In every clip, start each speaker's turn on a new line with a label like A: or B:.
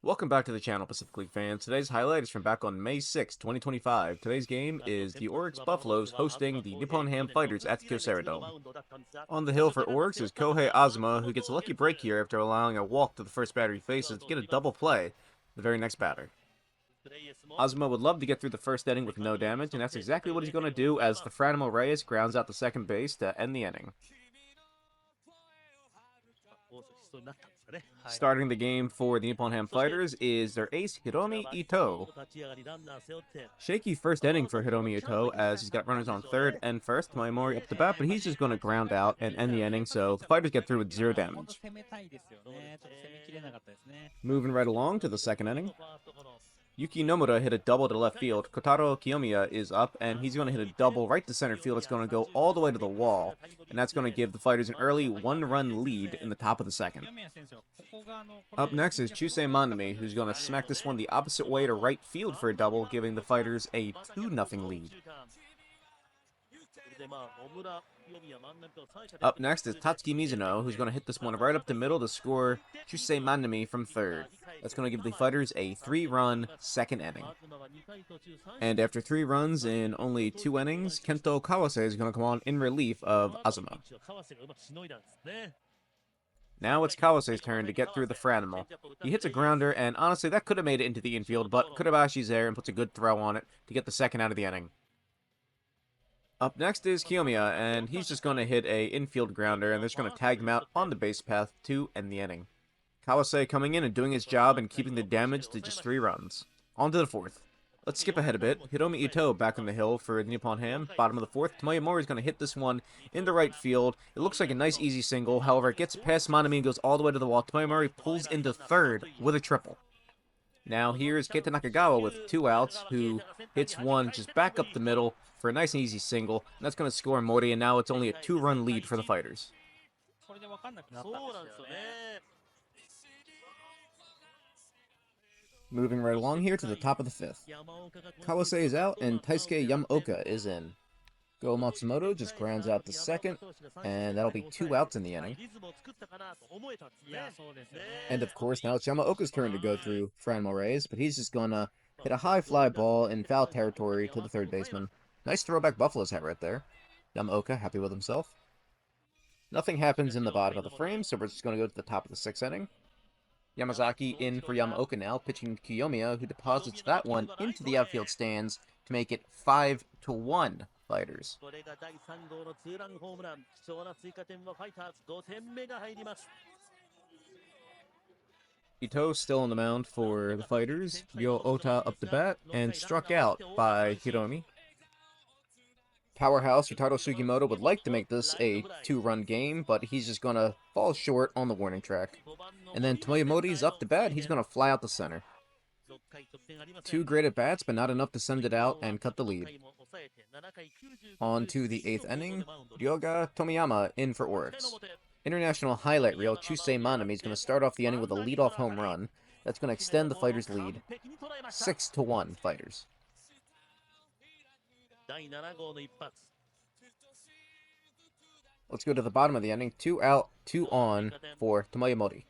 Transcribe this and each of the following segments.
A: Welcome back to the channel, Pacific League fans. Today's highlight is from back on May 6, 2025. Today's game is the Oryx Buffaloes hosting the Nippon Ham Fighters at the Kyocera Dome. On the hill for Oryx is Kohei Azuma, who gets a lucky break here after allowing a walk to the first batter he faces to get a double play the very next batter. Azuma would love to get through the first inning with no damage, and that's exactly what he's going to do as the Franimo Reyes grounds out to second base to end the inning. Starting the game for the Nippon Ham Fighters is their ace, Hiromi Ito. Shaky first inning for Hiromi Ito as he's got runners on third and first. Mayamori up the bat, but he's just going to ground out and end the inning, so the Fighters get through with 0 damage. Moving right along to the second inning. Yuki Nomura hit a double to left field. Kotaro Kiyomiya is up, and he's going to hit a double right to center field. It's going to go all the way to the wall, and that's going to give the Fighters an early one-run lead in the top of the second. Up next is Chusei Manami, who's going to smack this one the opposite way to right field for a double, giving the Fighters a 2-0 lead. Up next is Tatsuki Mizuno, who's going to hit this one right up the middle to score Chusei Manami from third. That's going to give the Fighters a 3-run second inning. And after 3 runs in only 2 innings, Kento Kawase is going to come on in relief of Azuma. Now it's Kawase's turn to get through the Franimo. He hits a grounder, and honestly, that could have made it into the infield, but Kurabashi's there and puts a good throw on it to get the second out of the inning. Up next is Kiyomiya, and he's just going to hit a infield grounder, and they're just going to tag him out on the base path to end the inning. Kawase coming in and doing his job and keeping the damage to just 3 runs. On to the fourth. Let's skip ahead a bit. Hiromi Ito back on the hill for the Nippon Ham. Bottom of the fourth. Tomoyamori is going to hit this one into right field. It looks like a nice easy single. However, it gets past Manami and goes all the way to the wall. Tomoyamori pulls into third with a triple. Now here's Keita Nakagawa with 2 outs, who hits one just back up the middle for a nice and easy single. And that's going to score Mori, and now it's only a 2-run lead for the Fighters. Moving right along here to the top of the fifth. Kawase is out, and Taisuke Yamaoka is in. Go Matsumoto just grounds out to second, and that'll be 2 outs in the inning. And of course, now it's Yamaoka's turn to go through Franimo Reyes, but he's just gonna hit a high fly ball in foul territory to the third baseman. Nice throwback Buffaloes hat right there. Yamaoka happy with himself. Nothing happens in the bottom of the frame, so we're just gonna go to the top of the 6th inning. Yamazaki in for Yamaoka now, pitching Kiyomiya, who deposits that one into the outfield stands to make it 5-1 Fighters. Ito still on the mound for the Fighters. Ryo Ota up the bat and struck out by Hiromi. Powerhouse Yutaro Sugimoto would like to make this a 2-run game, but he's just going to fall short on the warning track. And then Tomoyamori's up to bat. He's going to fly out the center. 2 great at-bats, but not enough to send it out and cut the lead. On to the 8th inning. Ryoga Tomiyama in for Oryx. International highlight reel, Chusei Manami is going to start off the inning with a leadoff home run. That's going to extend the Fighters' lead. 6-1 Fighters. Let's go to the bottom of the inning. 2 out, 2 on for Tomoyamori.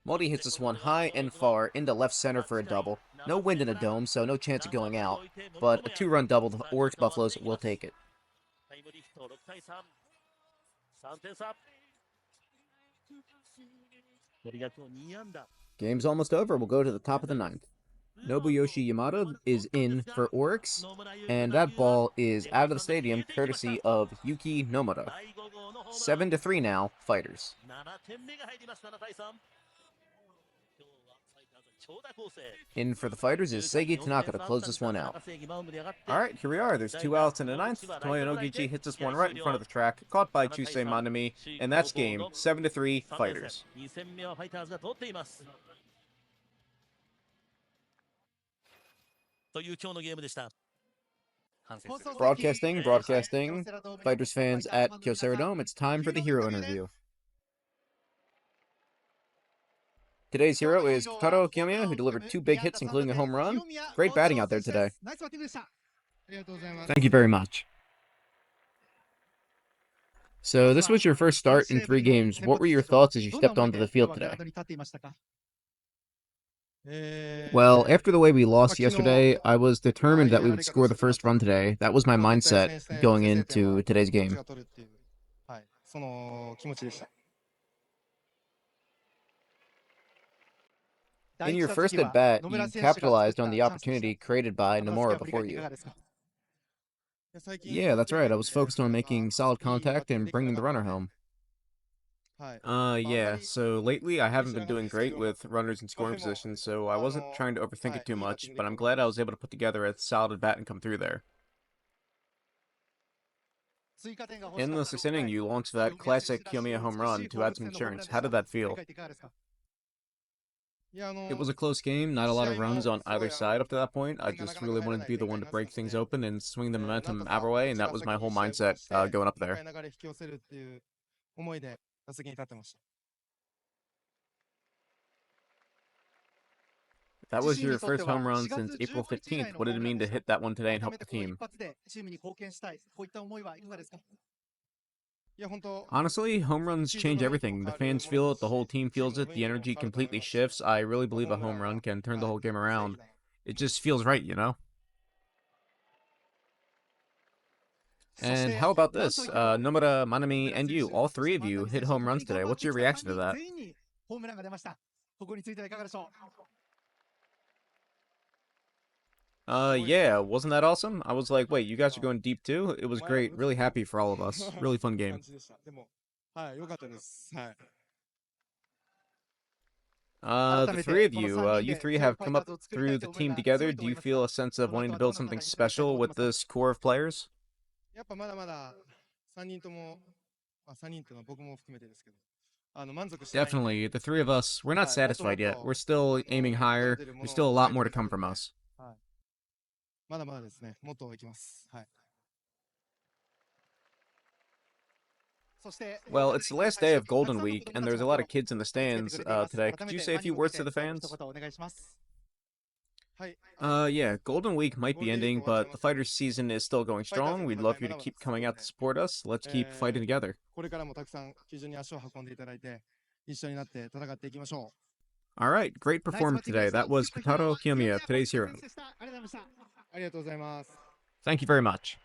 A: Mori hits this one high and far into left center for a double. No wind in the dome, so no chance of going out, but a 2-run double. The Oryx Buffaloes will take it. Game's almost over. We'll go to the top of the 9th. Nobuyoshi Yamada is in for Oryx, and that ball is out of the stadium courtesy of Yuki Nomura. 7-3 now, Fighters. In for the Fighters is Seiji Tanaka to close this one out. Alright, here we are. There's 2 outs in the 9th. Tomoya Noguchi hits this one right in front of the track, caught by Chusei Manami, and that's game. 7-3, Fighters. Broadcasting. Fighters fans at Kyocera Dome, it's time for the hero interview. Today's hero is Kotaro Kiyomiya, who delivered 2 big hits, including a home run. Great batting out there today.
B: Thank you very much.
A: So this was your first start in 3 games. What were your thoughts as you stepped onto the field today? Well, after the way we
B: まあ、
A: lost
B: 昨日、
A: yesterday, I was determined
B: いい
A: that we
B: や
A: would
B: り方を
A: score
B: し
A: the
B: たかな
A: first
B: と。
A: run today. That was my
B: 絶対
A: mindset
B: 先
A: going
B: 制点
A: into
B: は
A: today's
B: こっち
A: game.
B: が取るっていう、その気持ちでした。
A: In
B: 第一
A: your
B: 打席
A: first at
B: は
A: bat,
B: 野村
A: you
B: 選手が作っ
A: capitalized on
B: た
A: the
B: チャンスでした。
A: opportunity created by
B: バスケ
A: Nomura
B: は振り返
A: before
B: っていか
A: you.
B: がですか？最
A: Yeah,
B: 近
A: that's
B: 振り返
A: right.
B: っ
A: I
B: て
A: was
B: みて、
A: focused on making solid
B: いいバッ
A: contact
B: ティング
A: and
B: できてな
A: bringing
B: か
A: the
B: った ん
A: runner
B: で、
A: home.
B: はい。まあ、あんま
A: Yeah.
B: り
A: So lately, I
B: プレッ
A: haven't
B: シャー
A: been
B: がないん
A: doing
B: ですけ
A: great
B: ど、
A: with runners in
B: まあ、
A: scoring
B: でも、
A: positions, so I wasn't trying to overthink
B: は
A: it
B: い、
A: too
B: いいバッティ
A: much,
B: ングで
A: but
B: きた
A: I'm
B: と思い
A: glad I
B: ます。
A: was able to put together a solid at bat and come through there.
B: 追加点が欲し
A: In
B: かっ
A: the
B: た
A: sixth
B: 6
A: inning,
B: 回、
A: you launched
B: 清
A: that
B: 宮選手
A: classic
B: らしい
A: Kiyomiya home
B: 美し
A: run
B: い
A: to
B: 放
A: add
B: 物
A: some
B: 線のホームラン
A: insurance.
B: でし
A: How did
B: た。
A: that
B: 振り
A: feel?
B: 返っていかがですか？いや、
A: It was a close game, not a lot
B: 試
A: of
B: 合
A: runs
B: の
A: on
B: そう
A: either
B: や
A: side up to that
B: 得
A: point. I
B: 点がな
A: just
B: かなか
A: really
B: 入ら
A: wanted
B: な
A: to
B: い
A: be the
B: 展開
A: one
B: に
A: to
B: なって
A: break
B: たん
A: things
B: で、
A: open and swing the
B: なん
A: momentum
B: と
A: our
B: かこっ
A: way, and
B: ち
A: that
B: が
A: was my
B: 先
A: whole
B: に試合を動
A: mindset
B: かして、
A: going up
B: もう一
A: there.
B: 回流れ引き寄せるっていう思いで打席に立ってました。
A: That
B: 自
A: was
B: 身
A: your
B: にとって
A: first home
B: は
A: run
B: 4
A: since
B: 月
A: April
B: 15日以来
A: 15th.
B: の
A: What
B: ホ
A: did
B: ー
A: it
B: ムラン
A: mean
B: で
A: to
B: した。
A: hit that one today and
B: 改
A: help
B: め
A: the
B: てこの一
A: team?
B: 発でチームに貢献したい、こういった思いはいかがですか？いや、本当、
A: Honestly, home runs
B: シーズン
A: change
B: も
A: everything. The
B: 変わる
A: fans
B: もの
A: feel
B: で
A: it,
B: す
A: the whole
B: し、
A: team
B: チーム
A: feels
B: の
A: it,
B: 雰
A: the
B: 囲気も
A: energy
B: 変わると思い
A: completely
B: ますし、
A: shifts. I really
B: この
A: believe
B: ホ
A: a
B: ームラ
A: home
B: ン
A: run
B: は、
A: can turn the
B: はい、
A: whole game
B: 正
A: around.
B: 義な、
A: It just feels right, you know?
B: そし
A: And
B: て、
A: how about
B: なんと
A: this?
B: いっても、
A: Nomura,
B: 野
A: Manami,
B: 村
A: and
B: 選
A: you,
B: 手、
A: all
B: そして
A: three of
B: 万
A: you
B: 波
A: hit
B: 選手、
A: home
B: この
A: runs
B: 4
A: today.
B: 番
A: What's
B: 打
A: your
B: 者3
A: reaction to
B: 人
A: that?
B: 全員にホームランが出ました。ここについてはいかがでしょう？
A: Yeah, wasn't that awesome? I was like, wait, you guys are
B: ああ、
A: going deep too? It
B: お
A: was
B: 前ら
A: great.
B: 打つ
A: Really
B: なよ
A: happy for all of us.
B: っ
A: Really fun
B: て感
A: game.
B: じでした。でも、はい、良かったです。はい。改
A: The
B: め
A: three
B: て、
A: of
B: この
A: you,
B: 3人
A: you
B: で
A: three
B: 強い
A: have
B: ファイ
A: come
B: ター
A: up
B: ズを作りたい
A: through
B: と
A: the
B: いう思い
A: team
B: が
A: together.
B: 強いと
A: Do
B: 思
A: you
B: いますが、
A: feel a sense of
B: この
A: wanting
B: 後
A: to
B: はど
A: build
B: んな戦
A: something
B: いになりたいと
A: special
B: 思って
A: with
B: ますか？
A: this core of players?
B: やっぱまだまだ3人とも、まあ、3人というのは僕も含めてですけど、満足してないんで、
A: Definitely, the three of us, we're not
B: はい、もっともっ
A: satisfied yet.
B: と、
A: We're still aiming
B: 手の
A: higher.
B: 出るも
A: There's
B: の
A: still
B: を
A: a
B: した
A: lot
B: いと
A: more to
B: 思って
A: come
B: るん
A: from
B: で、
A: us.
B: はい、まだまだですね、もっといきます。はい。そして、
A: Well,
B: 食べ
A: it's
B: て
A: the
B: きた
A: last
B: 最
A: day
B: 終
A: of
B: 日、たく
A: Golden
B: さんの子
A: Week,
B: 供
A: and
B: たち
A: there's a
B: が
A: lot
B: 今
A: of
B: 日、
A: kids in the
B: 駆けつけてく
A: stands
B: れています。
A: today.
B: 改
A: Could
B: め
A: you
B: て
A: say a
B: ファンに
A: few
B: 向け
A: words to
B: て
A: the
B: 最後に一
A: fans?
B: 言お願いします。はい、
A: Yeah, Golden Week might
B: ゴール
A: be
B: デンウィーク
A: ending,
B: 終わっちゃい
A: but
B: ま
A: the
B: すけど、
A: Fighters season is still going
B: ファイターズ
A: strong.
B: の
A: We'd
B: 戦い
A: love you
B: ま
A: to
B: だまだ
A: keep
B: 続く
A: coming
B: ん
A: out to
B: で、
A: support us. Let's keep fighting together.
B: これからもたくさん球場に足を運んでいただいて、一緒になって戦っていきましょ
A: All right, great
B: う。ナイスバッ
A: performance
B: ティングで
A: today.
B: した。
A: That
B: 今
A: was
B: 日のヒーロー
A: Kotaro
B: は清
A: Kiyomiya,
B: 宮幸
A: today's
B: 太
A: hero.
B: 選手でした。ありがとうございました。ありがとうございます。
A: Thank you very much.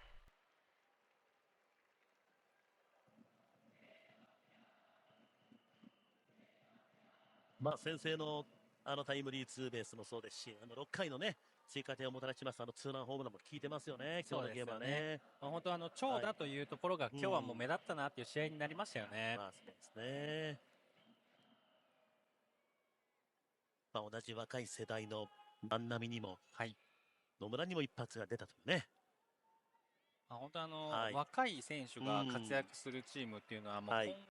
C: まあ先制のタイムリーツーベースもそうですし、6回のね追加点をもたらしますツーランホームランも効いてますよね。今日のゲームはね。
D: 本当長打というところが、今日はもう目立ったなっていう試合になりましたよね。
C: まあそうですね。まあ同じ若い世代の万波にも、はい、野村にも一発が出たというね。
D: 本当若い選手が活躍するチームっていうのはもう、